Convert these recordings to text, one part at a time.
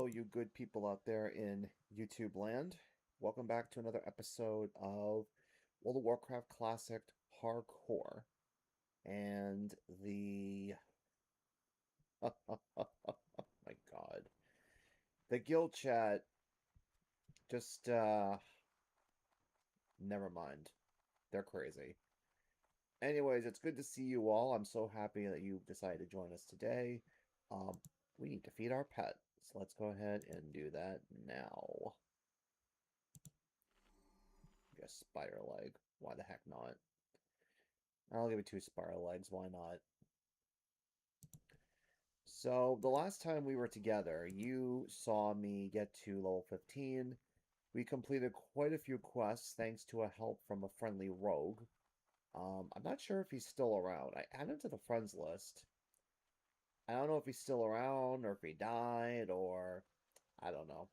you good people out there in YouTube land. Welcome back to another episode of World of Warcraft Classic Hardcore. And the... oh my god. The guild chat just, never mind. They're crazy. Anyways, it's good to see you all. I'm so happy that you decided to join us today. Um, we need to feed our pet. So let's go ahead and do that now. A spider leg. Why the heck not? I'll give it 2 spider legs. Why not? So, the last time we were together, you saw me get to level 15. We completed quite a few quests thanks to a help from a friendly rogue. I'm not sure if he's still around. I added him to the friends list. I don't know if he's still around or if he died or... I don't know.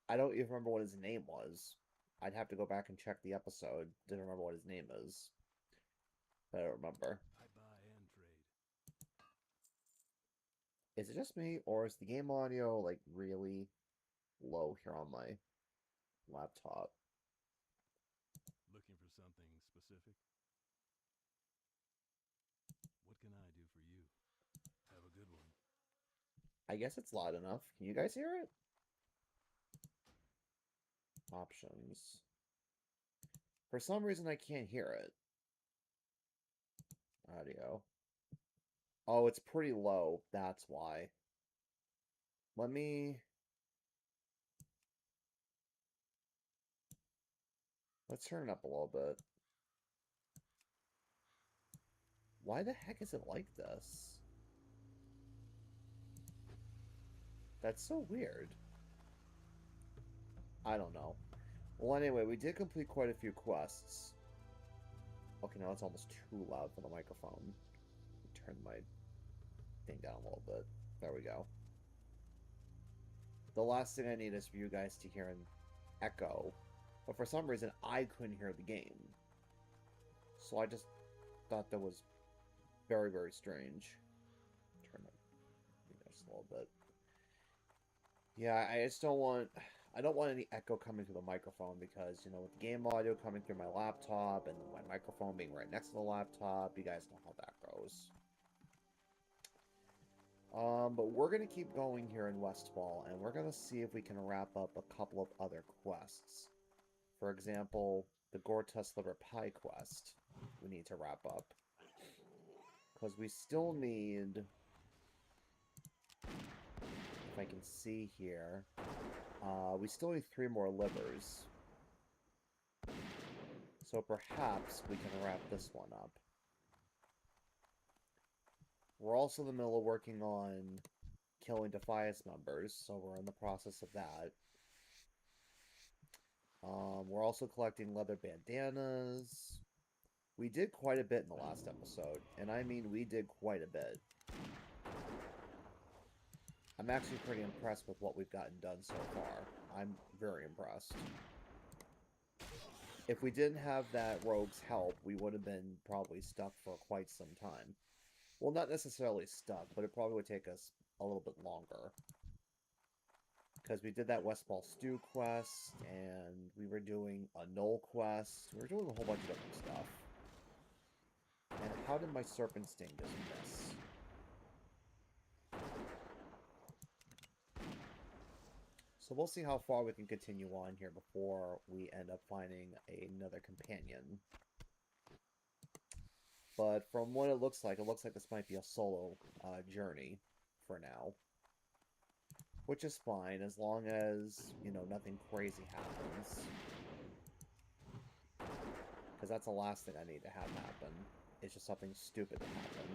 I don't even remember what his name was. I'd have to go back and check the episode to remember what his name is. I don't remember. I buy and trade. Is it just me, or is the game audio, like, really low here on my laptop? Looking for something specific? What can I do for you? Have a good one. I guess it's loud enough. Can you guys hear it? Options. For some reason, I can't hear it. Audio. Oh, it's pretty low. That's why. Let me... Let's turn it up a little bit. Why the heck is it like this? That's so weird. I don't know. Well, anyway, we did complete quite a few quests. Okay, now it's almost too loud for the microphone. Turn my thing down a little bit. There we go. The last thing I need is for you guys to hear an echo. But for some reason, I couldn't hear the game. So I just thought that was very, very strange. Turn it just a little bit. Yeah, I just don't want... I don't want any echo coming through the microphone because, you know, with the game audio coming through my laptop and my microphone being right next to the laptop, you guys know how that goes. But we're going to keep going here in Westfall, and we're going to see if we can wrap up a couple of other quests. For example, the Gortus Liver Pie quest we need to wrap up. Because we still need... If I can see here... we still need 3 more livers. So perhaps we can wrap this one up. We're also in the middle of working on killing Defias members, so we're in the process of that. We're also collecting leather bandanas. We did quite a bit in the last episode, and I mean we did quite a bit. I'm actually pretty impressed with what we've gotten done so far. I'm very impressed. If we didn't have that rogue's help, we would have been probably stuck for quite some time. Well, not necessarily stuck, but it probably would take us a little bit longer. Because we did that Westfall Stew quest, and we were doing a Knoll quest. We were doing a whole bunch of different stuff. And how did my Serpent Sting just miss? So we'll see how far we can continue on here before we end up finding another companion. But from what it looks like this might be a solo journey for now. Which is fine, as long as, you know, nothing crazy happens. Because that's the last thing I need to have happen. It's just something stupid to happen.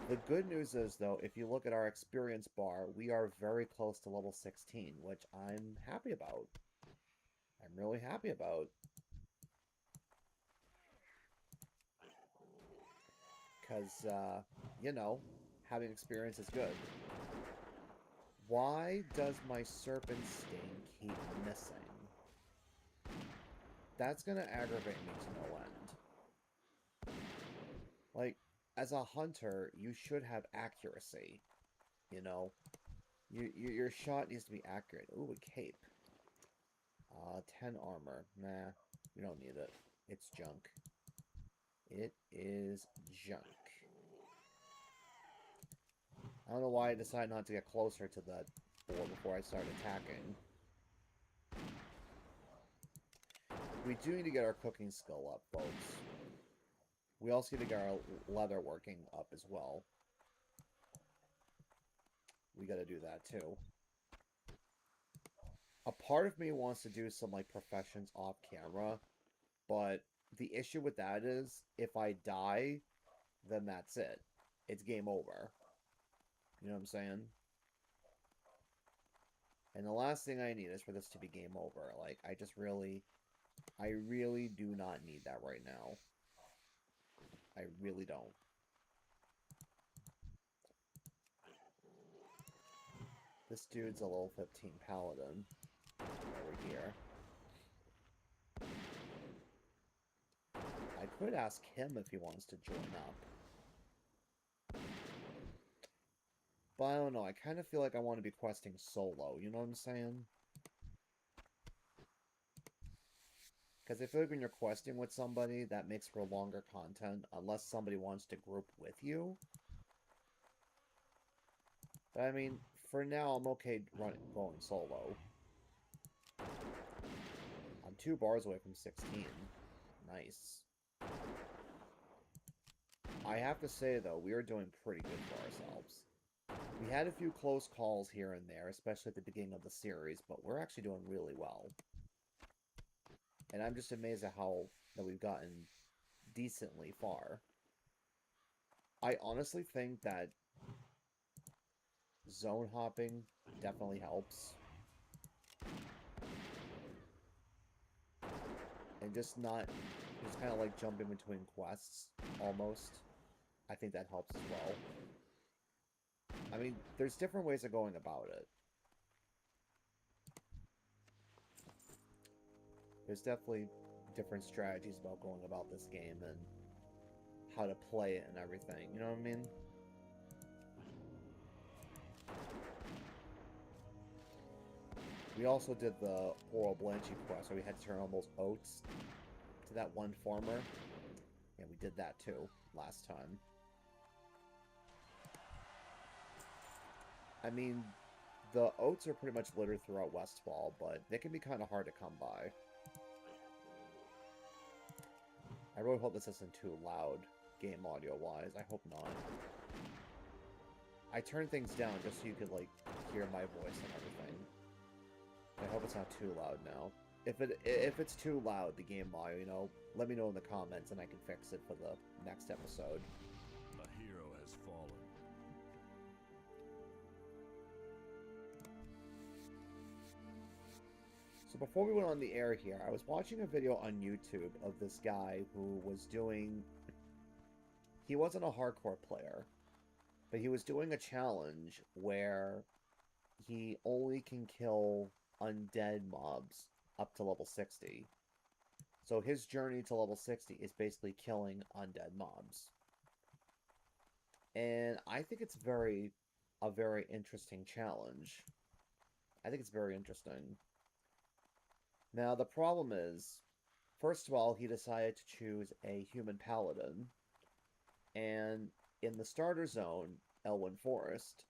The good news is, though, if you look at our experience bar, we are very close to level 16, which I'm happy about. I'm really happy about. Because, you know, having experience is good. Why does my Serpent Sting keep missing? That's gonna aggravate me to no end. Like, as a hunter, you should have accuracy, you know? Your shot needs to be accurate. Ooh, a cape. 10 armor. Nah, we don't need it. It's junk. It is junk. I don't know why I decided not to get closer to that door before I started attacking. We do need to get our cooking skill up, folks. We also need to get our leather working up as well. We gotta do that too. A part of me wants to do some like professions off camera, but the issue with that is if I die, then that's it. It's game over. You know what I'm saying? And the last thing I need is for this to be game over. Like, I really do not need that right now. I really don't. This dude's a level 15 paladin over here. I could ask him if he wants to join up. But I don't know, I kind of feel like I want to be questing solo, you know what I'm saying? Because I feel like when you're questing with somebody, that makes for longer content, unless somebody wants to group with you. But I mean, for now, I'm okay going solo. I'm 2 bars away from 16. Nice. I have to say, though, we are doing pretty good for ourselves. We had a few close calls here and there, especially at the beginning of the series, but we're actually doing really well. And I'm just amazed at how that we've gotten decently far. I honestly think that zone hopping definitely helps. And just kind of like jumping between quests, almost. I think that helps as well. I mean, there's different ways of going about it. There's definitely different strategies about going about this game and how to play it and everything. You know what I mean? We also did the Oral Blanchy quest where we had to turn all those oats to that one farmer. And we did that too last time. I mean, the oats are pretty much littered throughout Westfall, but they can be kind of hard to come by. I really hope this isn't too loud, game audio-wise. I hope not. I turned things down just so you could, like, hear my voice and everything. I hope it's not too loud now. If it's too loud, the game audio, you know, let me know in the comments and I can fix it for the next episode. A hero has fallen. So before we went on the air here, I was watching a video on YouTube of this guy who was doing... He wasn't a hardcore player, but he was doing a challenge where he only can kill undead mobs up to level 60. So his journey to level 60 is basically killing undead mobs. And I think it's a very interesting challenge. I think it's very interesting. Now, the problem is, first of all, he decided to choose a human paladin. And in the starter zone, Elwyn Forest,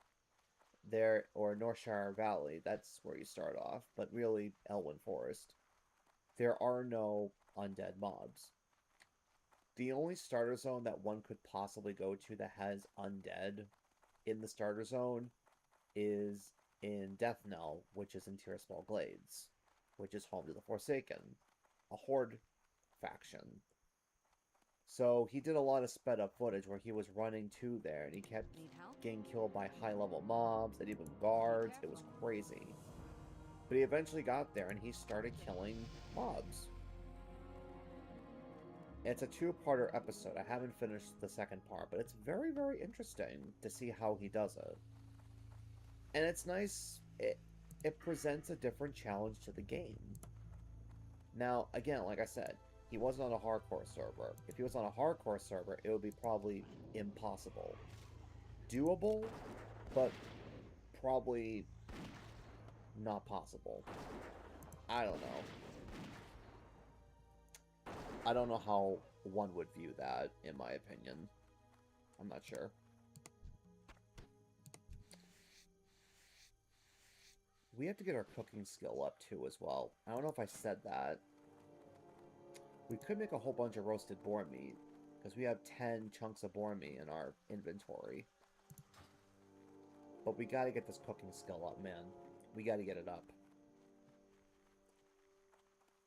or Northshire Valley, that's where you start off, but really Elwyn Forest, there are no undead mobs. The only starter zone that one could possibly go to that has undead in the starter zone is in Death Knell, which is in Tirisfal Glades, which is home to the Forsaken, a Horde faction. So he did a lot of sped up footage where he was running to there and he kept getting killed by high level mobs and even guards. It was crazy. But he eventually got there and he started killing mobs. It's a 2-parter episode. I haven't finished the second part, but it's very, very interesting to see how he does it. And it's nice. It presents a different challenge to the game. Now, again, like I said, he wasn't on a hardcore server. If he was on a hardcore server, it would be probably impossible. Doable, but probably not possible. I don't know. I don't know how one would view that, in my opinion. I'm not sure. We have to get our cooking skill up, too, as well. I don't know if I said that. We could make a whole bunch of roasted boar meat, because we have 10 chunks of boar meat in our inventory. But we gotta get this cooking skill up, man. We gotta get it up.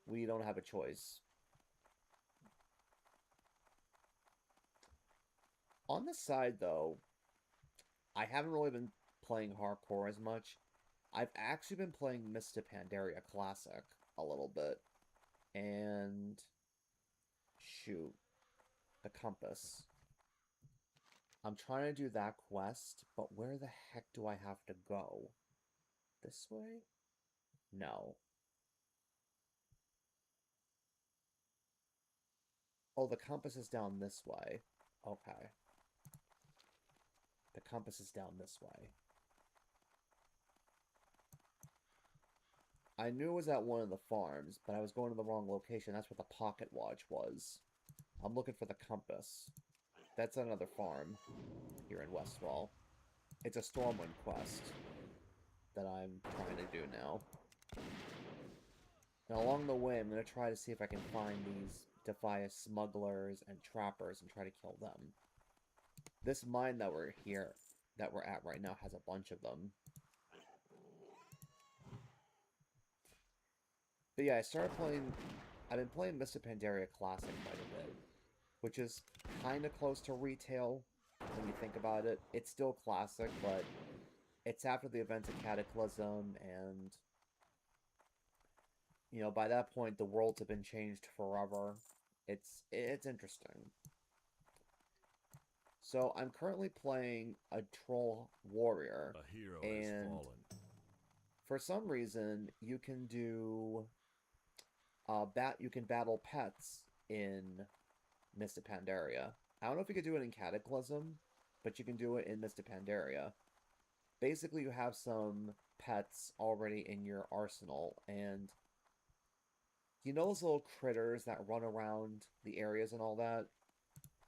We don't have a choice. On the side, though, I haven't really been playing hardcore as much. I've actually been playing Mists of Pandaria Classic a little bit. And... shoot. The compass. I'm trying to do that quest, but where the heck do I have to go? This way? No. Oh, the compass is down this way. Okay. The compass is down this way. I knew it was at one of the farms, but I was going to the wrong location. That's what the pocket watch was. I'm looking for the compass. That's another farm here in Westfall. It's a Stormwind quest that I'm trying to do now. And along the way, I'm going to try to see if I can find these Defias smugglers and trappers and try to kill them. This mine that we're at right now has a bunch of them. But yeah, I've been playing Mists of Pandaria Classic quite a bit, which is kind of close to retail when you think about it. It's still classic, but it's after the events of Cataclysm, and you know, by that point the worlds have been changed forever. It's interesting. So I'm currently playing a troll warrior, A hero has and fallen. for some reason you can do you can battle pets in Mists of Pandaria. I don't know if you could do it in Cataclysm, but you can do it in Mists of Pandaria. Basically, you have some pets already in your arsenal, and you know those little critters that run around the areas and all that?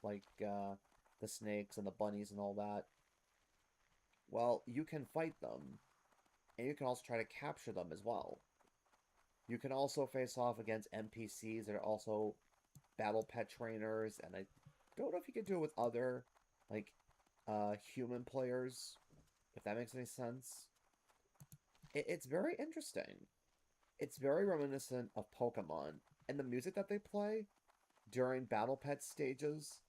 Like, the snakes and the bunnies and all that? Well, you can fight them, and you can also try to capture them as well. You can also face off against NPCs that are also battle pet trainers, and I don't know if you can do it with other, like, human players, if that makes any sense. It's very interesting. It's very reminiscent of Pokemon, and the music that they play during battle pet stages,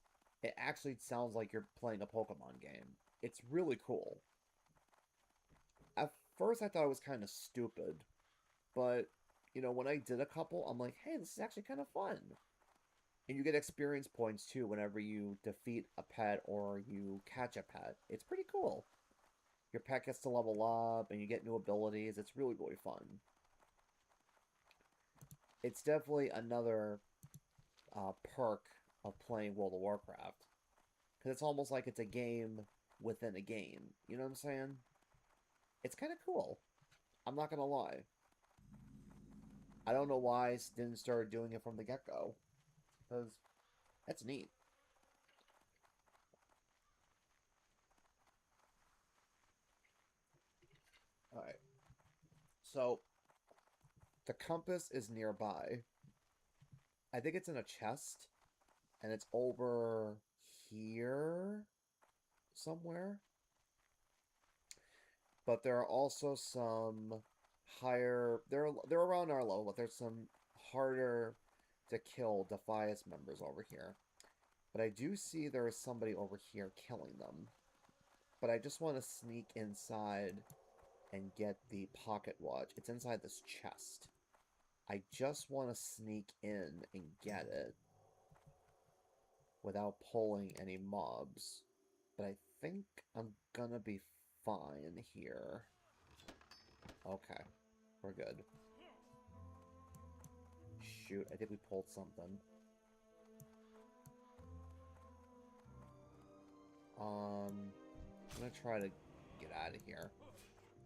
it actually sounds like you're playing a Pokemon game. It's really cool. At first I thought it was kind of stupid, but, you know, when I did a couple, I'm like, hey, this is actually kind of fun. And you get experience points, too, whenever you defeat a pet or you catch a pet. It's pretty cool. Your pet gets to level up, and you get new abilities. It's really, really fun. It's definitely another perk of playing World of Warcraft. Because it's almost like it's a game within a game. You know what I'm saying? It's kind of cool. I'm not going to lie. I don't know why I didn't start doing it from the get-go. Because that's neat. Alright. So, the compass is nearby. I think it's in a chest. And it's over here somewhere. But there are also some higher... They're around our level, but there's some harder to kill Defias members over here. But I do see there is somebody over here killing them. But I just want to sneak inside and get the pocket watch. It's inside this chest. I just want to sneak in and get it without pulling any mobs. But I think I'm gonna be fine here. Okay, we're good. Shoot, I think we pulled something. I'm gonna try to get out of here.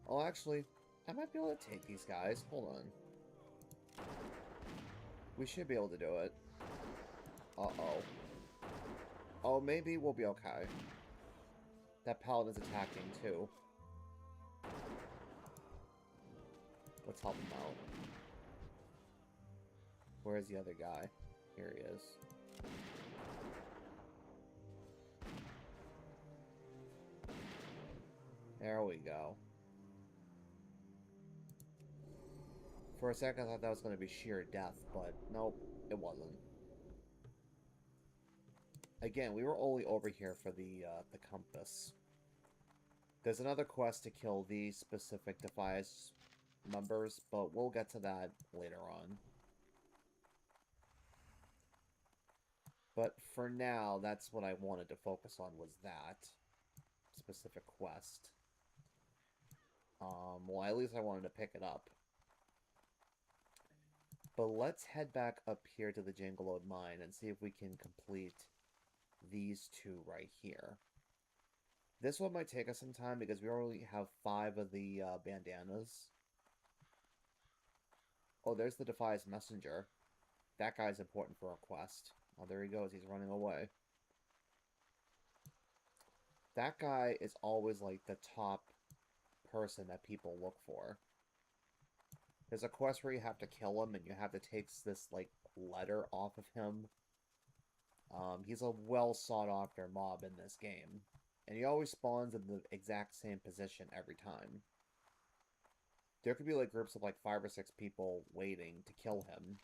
Oh, actually, I might be able to take these guys. Hold on. We should be able to do it. Uh-oh. Oh, maybe we'll be okay. That paladin's attacking, too. Let's help him out. Where's the other guy? Here he is. There we go. For a second, I thought that was going to be sheer death, but nope, it wasn't. Again, we were only over here for the compass. There's another quest to kill these specific Defias members, but we'll get to that later on. But for now, that's what I wanted to focus on, was that specific quest. Well, at least I wanted to pick it up. But let's head back up here to the Jangalode Mine and see if we can complete these two right here. This one might take us some time because we already have 5 of the bandanas. Oh, there's the Defias Messenger. That guy's important for our quest. Oh, there he goes. He's running away. That guy is always, like, the top person that people look for. There's a quest where you have to kill him, and you have to take this, like, letter off of him. He's a well-sought-after mob in this game. And he always spawns in the exact same position every time. There could be, like, groups of, like, 5 or 6 people waiting to kill him.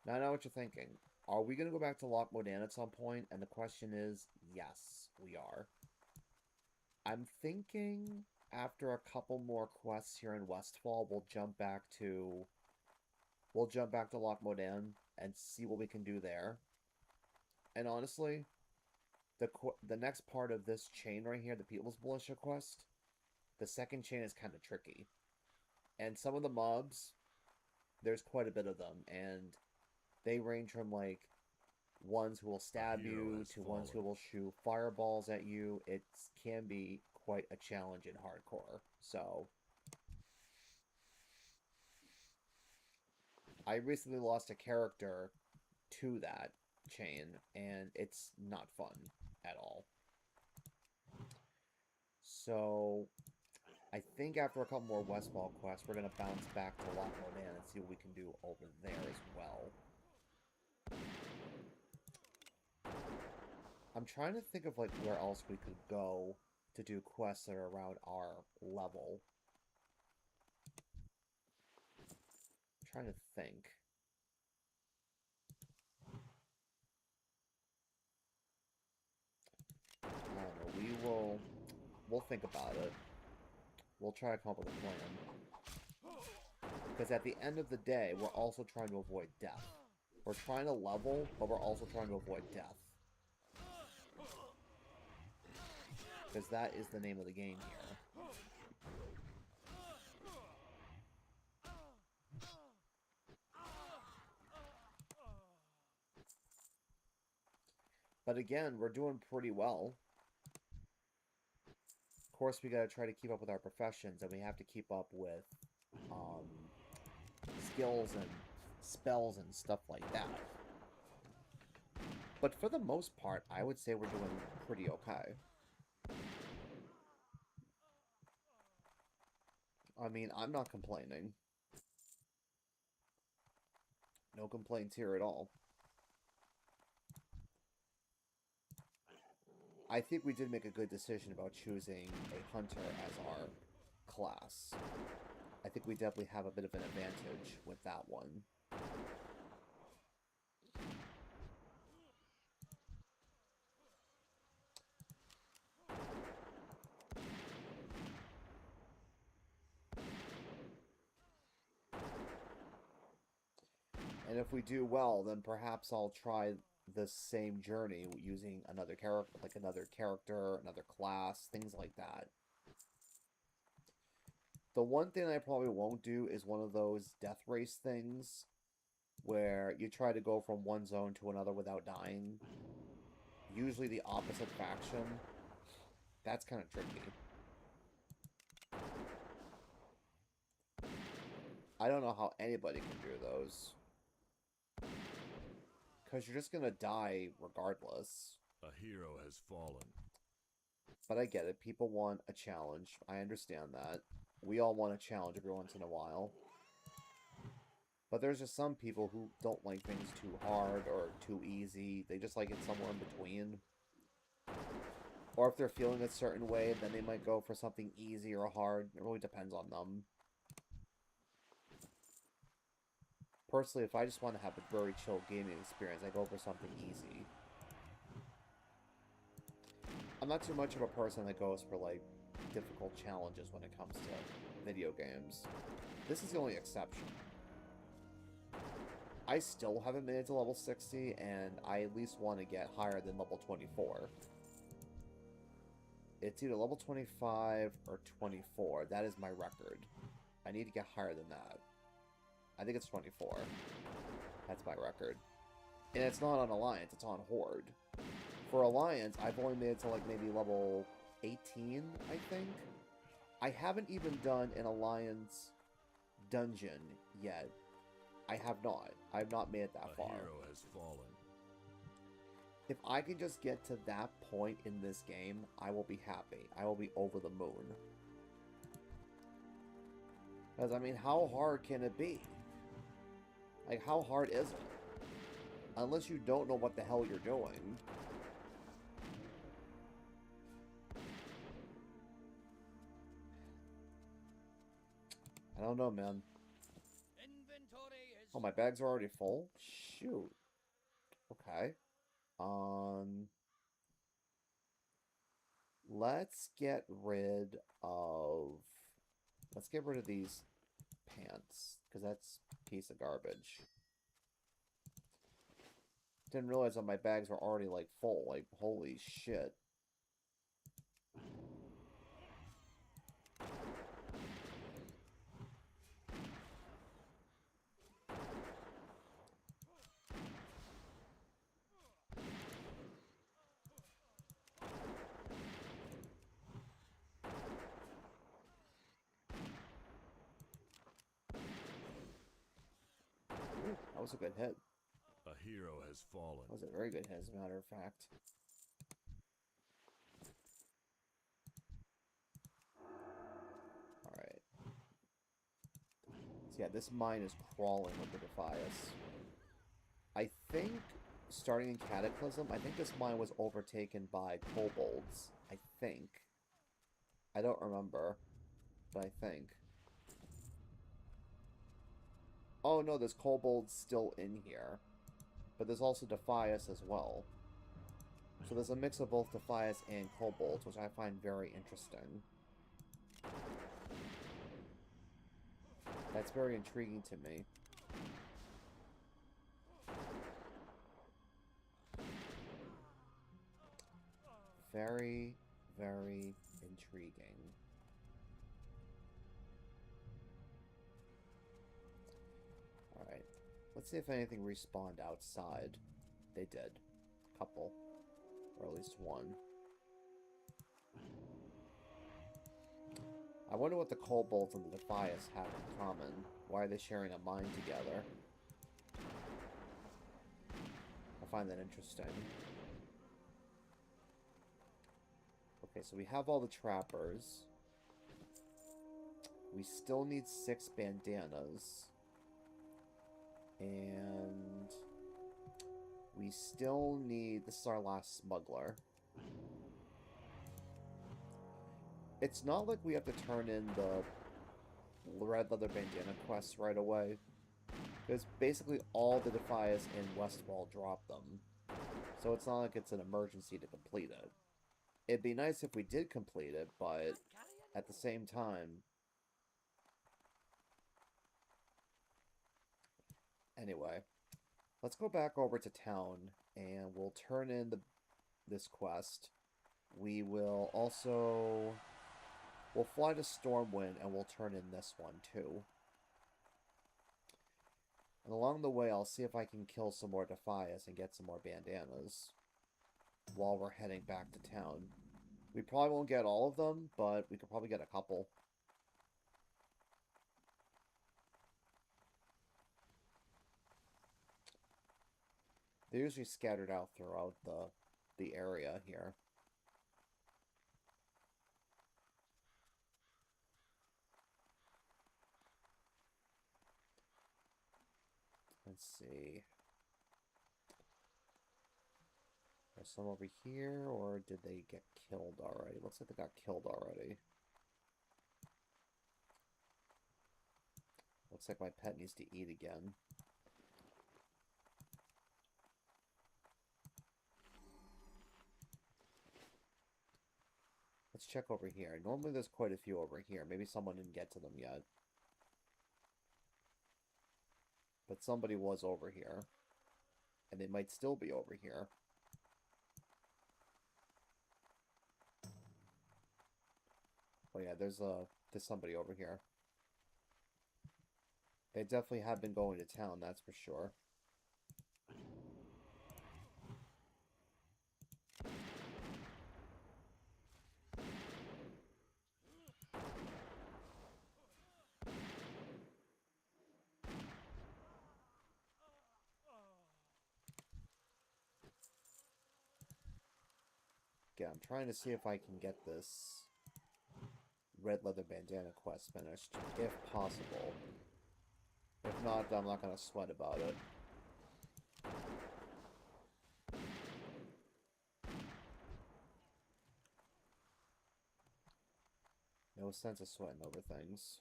Now I know what you're thinking. Are we going to go back to Loch Modan at some point? And the question is, yes, we are. I'm thinking after a couple more quests here in Westfall, we'll jump back to Loch Modan and see what we can do there. And honestly, the next part of this chain right here, the People's Militia quest, the second chain is kind of tricky. And some of the mobs, there's quite a bit of them, and they range from, like, ones who will stab you to ones who will shoot fireballs at you. It can be quite a challenge in hardcore. So, I recently lost a character to that chain, and it's not fun at all. So, I think after a couple more Westfall quests, we're going to bounce back to Loch Modan and see what we can do over there as well. I'm trying to think of, like, where else we could go to do quests that are around our level. I'm trying to think. I don't know. We'll think about it. We'll try to come up with a plan. Because at the end of the day, we're also trying to avoid death. We're trying to level, but we're also trying to avoid death. Because that is the name of the game here. But again, we're doing pretty well. Of course, we gotta try to keep up with our professions, and we have to keep up with skills and spells and stuff like that. But for the most part, I would say we're doing pretty okay. I mean, I'm not complaining. No complaints here at all. I think we did make a good decision about choosing a hunter as our class. I think we definitely have a bit of an advantage with that one. And if we do well, then perhaps I'll try the same journey using another character, another class, things like that. The one thing I probably won't do is one of those death race things where you try to go from one zone to another without dying. Usually the opposite faction. That's kind of tricky. I don't know how anybody can do those. Because you're just gonna die regardless. A hero has fallen. But I get it. People want a challenge. I understand that. We all want a challenge every once in a while. But there's just some people who don't like things too hard or too easy. They just like it somewhere in between. Or if they're feeling a certain way, then they might go for something easy or hard. It really depends on them. Personally, if I just want to have a very chill gaming experience, I go for something easy. I'm not too much of a person that goes for, like, difficult challenges when it comes to video games. This is the only exception. I still haven't made it to level 60, and I at least want to get higher than level 24. It's either level 25 or 24. That is my record. I need to get higher than that. I think it's 24. That's my record. And it's not on Alliance, it's on Horde. For Alliance, I've only made it to like maybe level 18, I think. I haven't even done an Alliance dungeon yet. I have not. I have not made it that far. A hero has fallen. If I can just get to that point in this game, I will be happy. I will be over the moon. Because, I mean, how hard can it be? Like, how hard is it? Unless you don't know what the hell you're doing. I don't know, man. Oh, my bags are already full? Shoot. Okay. Let's get rid of... Let's get rid of these pants, because that's a piece of garbage. Didn't realize that my bags were already, like, full. Like, holy shit. Ooh, that was a good hit. A hero has fallen. That was a very good hit, as a matter of fact. Alright. So yeah, this mine is crawling with the Defias. I think, starting in Cataclysm, I think this mine was overtaken by kobolds. I think. I don't remember, but I think. Oh no, there's kobolds still in here. But there's also Defias as well. So there's a mix of both Defias and kobolds, which I find very interesting. That's very intriguing to me. Very, very intriguing. Alright. Let's see if anything respawned outside. They did. A couple. Or at least one. I wonder what the kobolds and the Defias have in common. Why are they sharing a mine together? I find that interesting. Okay, so we have all the trappers. We still need 6 bandanas. And we still need... This is our last smuggler. It's not like we have to turn in the red leather bandana quests right away. Because basically all the Defias in Westfall drop them. So it's not like it's an emergency to complete it. It'd be nice if we did complete it, but at the same time... Anyway, let's go back over to town, and we'll turn in this quest. We will also... We'll fly to Stormwind, and we'll turn in this one, too. And along the way, I'll see if I can kill some more Defias and get some more bandanas while we're heading back to town. We probably won't get all of them, but we could probably get a couple. They're usually scattered out throughout the area here. Let's see. Are some over here, or did they get killed already? Looks like they got killed already. Looks like my pet needs to eat again. Let's check over here. Normally there's quite a few over here. Maybe someone didn't get to them yet. But somebody was over here. And they might still be over here. Oh yeah, there's somebody over here. They definitely have been going to town, that's for sure. Yeah, I'm trying to see if I can get this red leather bandana quest finished, if possible. If not, I'm not gonna sweat about it. No sense of sweating over things.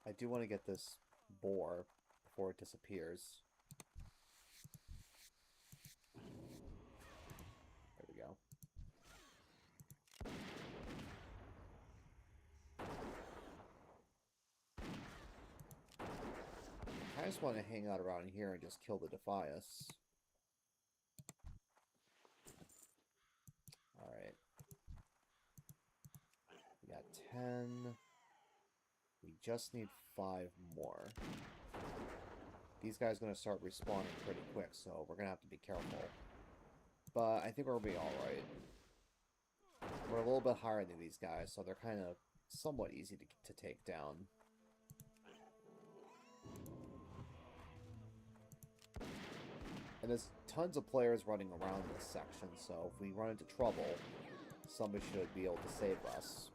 I do want to get this boar before it disappears. There we go. I just want to hang out around here and just kill the Defias. Alright. We got 10. We just need 5 more. These guys are going to start respawning pretty quick, so we're going to have to be careful. But I think we'll be alright. We're a little bit higher than these guys, so they're kind of somewhat easy to take down. And there's tons of players running around this section, so if we run into trouble, somebody should be able to save us.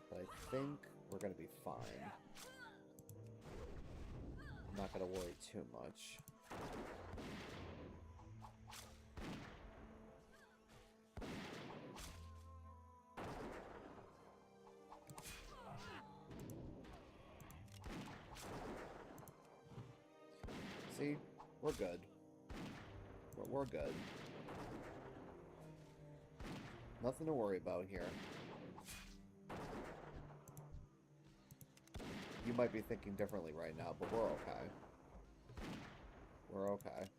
But I think we're going to be fine. I'm not going to worry too much. See? We're good. We're good. Nothing to worry about here. You might be thinking differently right now, but we're okay. We're okay.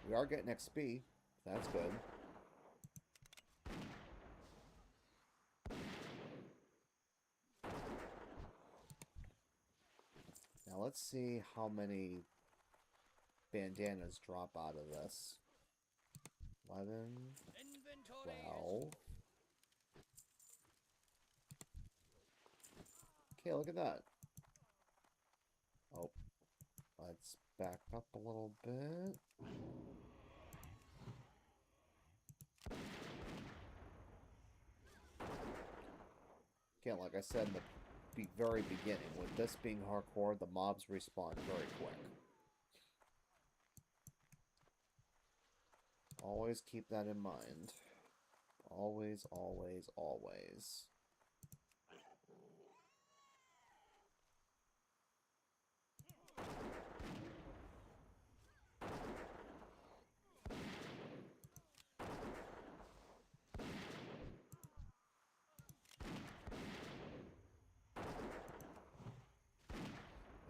We are getting XP. That's good. Now let's see how many bandanas drop out of this. 11, 12. Okay, look at that. Oh, let's back up a little bit. Again, like I said in the very beginning, with this being hardcore, the mobs respawn very quick. Always keep that in mind. Always, always, always.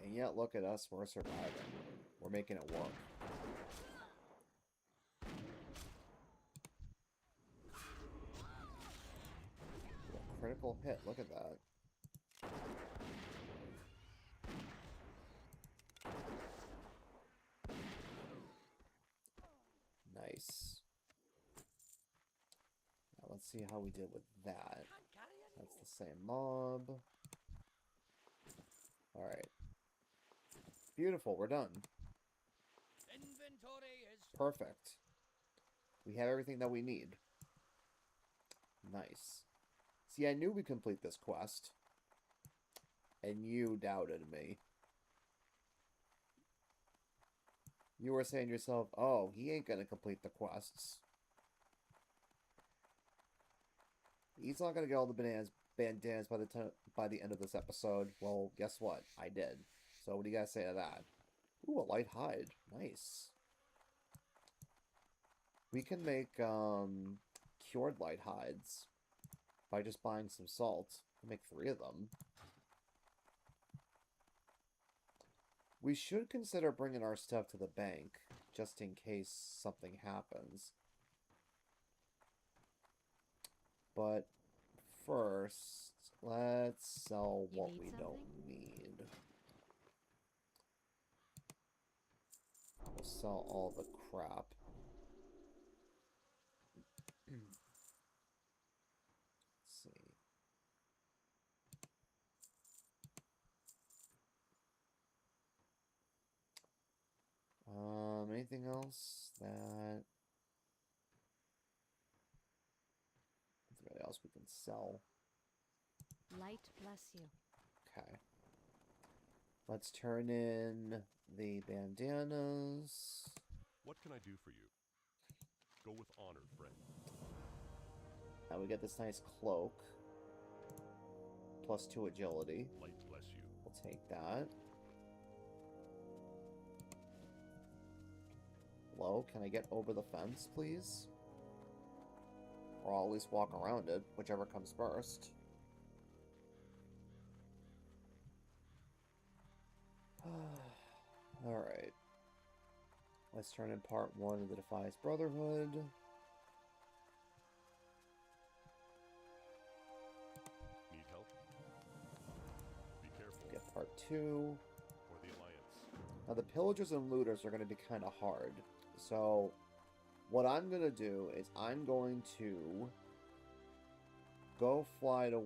And yet, look at us, we're surviving. We're making it work. Critical hit, look at that. let's see how we did with that. That's the same mob. Alright. Beautiful, we're done. Perfect. We have everything that we need. Nice. See, I knew we'd complete this quest. And you doubted me. You were saying to yourself, oh, he ain't gonna complete the quests. He's not gonna get all the bandanas by the end of this episode. Well, guess what? I did. So what do you guys say to that? Ooh, a light hide. Nice. We can make cured light hides by just buying some salt. We'll make 3 of them. We should consider bringing our stuff to the bank, just in case something happens. But first, let's sell what we don't need. We'll sell all the crap. Let's see. Anything else that... Anything else we can sell? Light bless you. Okay. Let's turn in the bandanas. What can I do for you? Go with honor, friend. Now we get this nice cloak. +2 agility. Light bless you. We'll take that. Hello, can I get over the fence, please? Or I'll at least walk around it, whichever comes first. Alright. Let's turn in part 1 of the Defias Brotherhood. Need help? Be careful. Get part 2. For the Alliance. Now the pillagers and looters are going to be kind of hard. So, what I'm going to do is I'm going to go fly to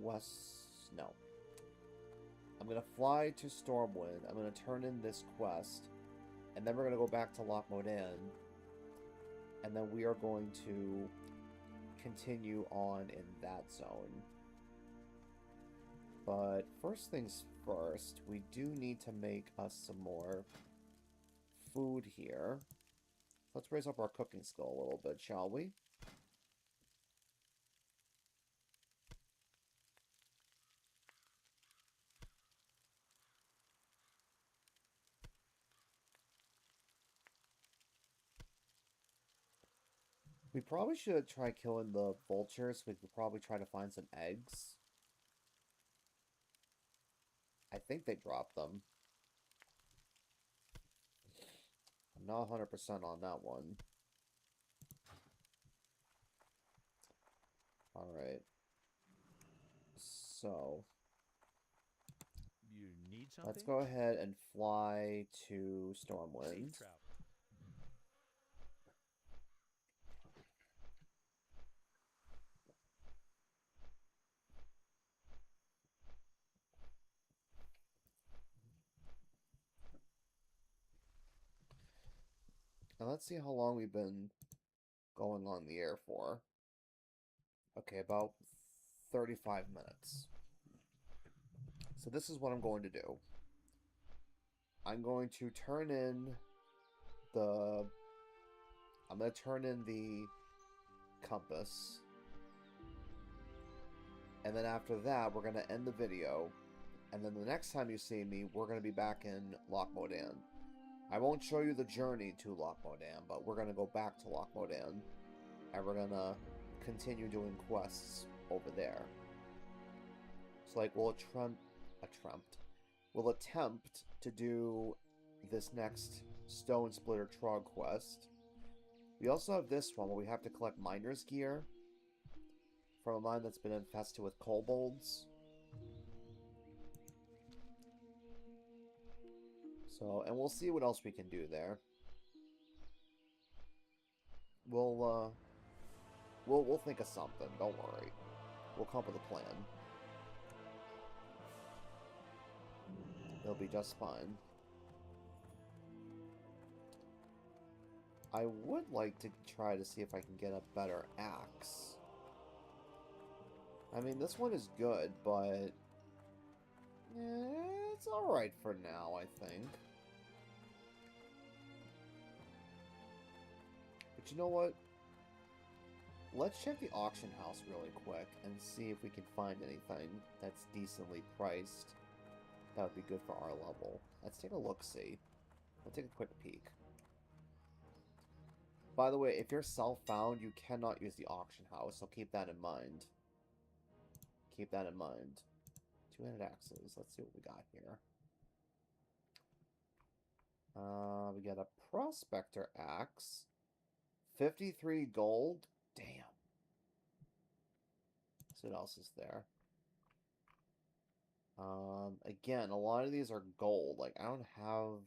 No. I'm going to fly to Stormwind. I'm going to turn in this quest. And then we're going to go back to Loch Modan. And then we are going to continue on in that zone. But first things first, we do need to make us some more food here. Let's raise up our cooking skill a little bit, shall we? We probably should try killing the vultures. We could probably try to find some eggs. I think they dropped them. I'm not 100% on that one. Alright. So, You need something? let's go ahead and fly to Stormwind. Travel. Now let's see how long we've been going on the air for. Okay, about 35 minutes. So this is what I'm going to do. I'm going to turn in the... I'm going to turn in the compass. And then after that, we're going to end the video. And then the next time you see me, we're going to be back in Loch Modan. I won't show you the journey to Loch Modan, but we're going to go back to Loch Modan. And we're going to continue doing quests over there. So, like, we'll attempt to do this next Stone Splitter Trog quest. We also have this one where we have to collect miner's gear from a mine that's been infested with kobolds. So, and we'll see what else we can do there. We'll We'll think of something. Don't worry. We'll come up with a plan. It'll be just fine. I would like to try to see if I can get a better axe. I mean, this one is good, but it's alright for now, I think. But you know what? Let's check the auction house really quick and see if we can find anything that's decently priced. That would be good for our level. Let's take a look-see. Let's take a quick peek. By the way, if you're self-found, you cannot use the auction house, so keep that in mind. Keep that in mind. 200 axes. Let's see what we got here. We got a prospector axe. 53 gold. Damn. So what else is there? Again, a lot of these are gold. Like, I don't have...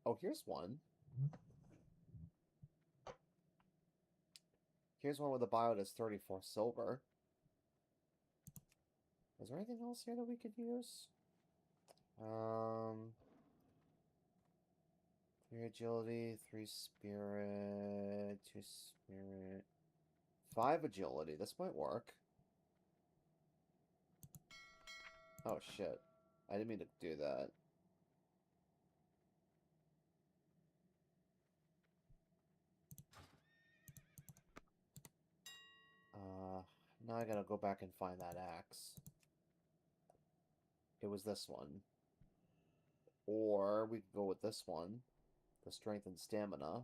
Oh, here's one. Here's one with a bio that's 34 silver. Is there anything else here that we could use? 3 agility, 3 spirit, 2 spirit, 5 agility. This might work. Oh shit. I didn't mean to do that. Now I gotta go back and find that axe. It was this one. Or we could go with this one. The strength and stamina.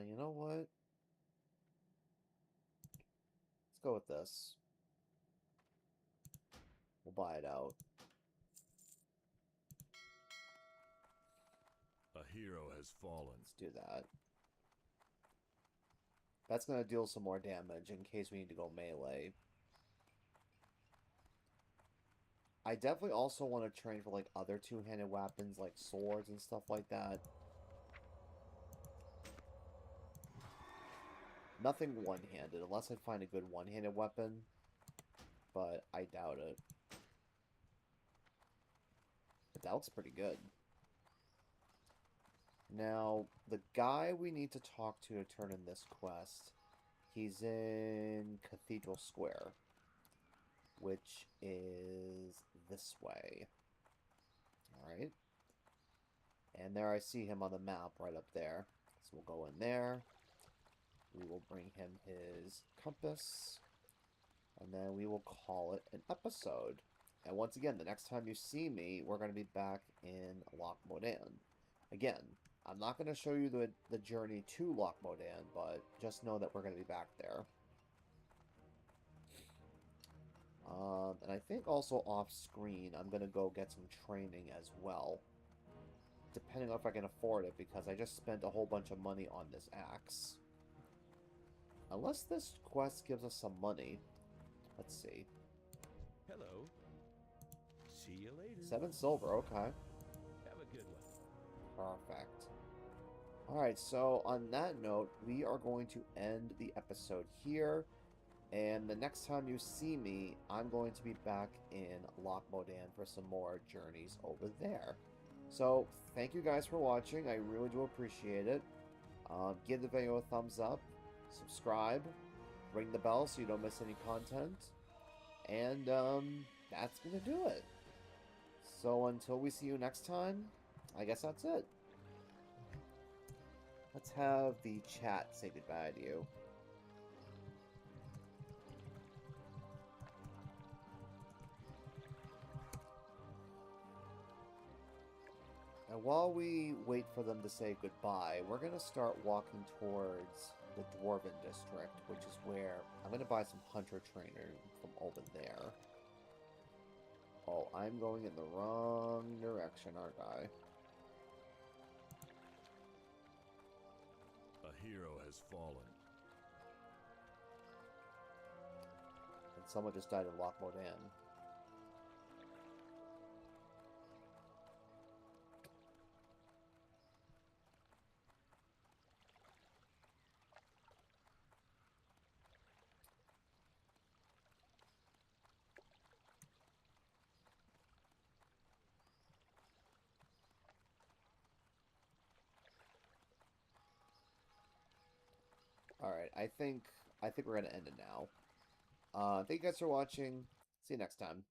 You know what? Let's go with this. We'll buy it out. A hero has fallen. Let's do that. That's gonna deal some more damage in case we need to go melee. I definitely also want to train for like other two-handed weapons like swords and stuff like that. Nothing one-handed, unless I find a good one-handed weapon. But I doubt it. But that looks pretty good. Now, the guy we need to talk to turn in this quest, he's in Cathedral Square, which is this way. Alright. And there I see him on the map right up there. So we'll go in there. We will bring him his compass. And then we will call it an episode. And once again, the next time you see me, we're going to be back in Loch Modan. Again, I'm not going to show you the journey to Loch Modan, but just know that we're going to be back there. And I think also off-screen, I'm going to go get some training as well. Depending on if I can afford it, because I just spent a whole bunch of money on this axe. Unless this quest gives us some money. Let's see. Hello. See you later. 7 silver, okay. Have a good one. Perfect. Alright, so on that note, we are going to end the episode here. And the next time you see me, I'm going to be back in Loch Modan for some more journeys over there. So, thank you guys for watching. I really do appreciate it. Give the video a thumbs up. Subscribe. Ring the bell so you don't miss any content. And, that's gonna do it. So, until we see you next time, I guess that's it. Let's have the chat say goodbye to you. And while we wait for them to say goodbye, we're going to start walking towards the Dwarven District, which is where I'm going to buy some Hunter Trainer from over there. Oh, I'm going in the wrong direction, aren't I? A hero has fallen. And someone just died in Loch Modan. I think we're gonna end it now. Thank you guys for watching. See you next time.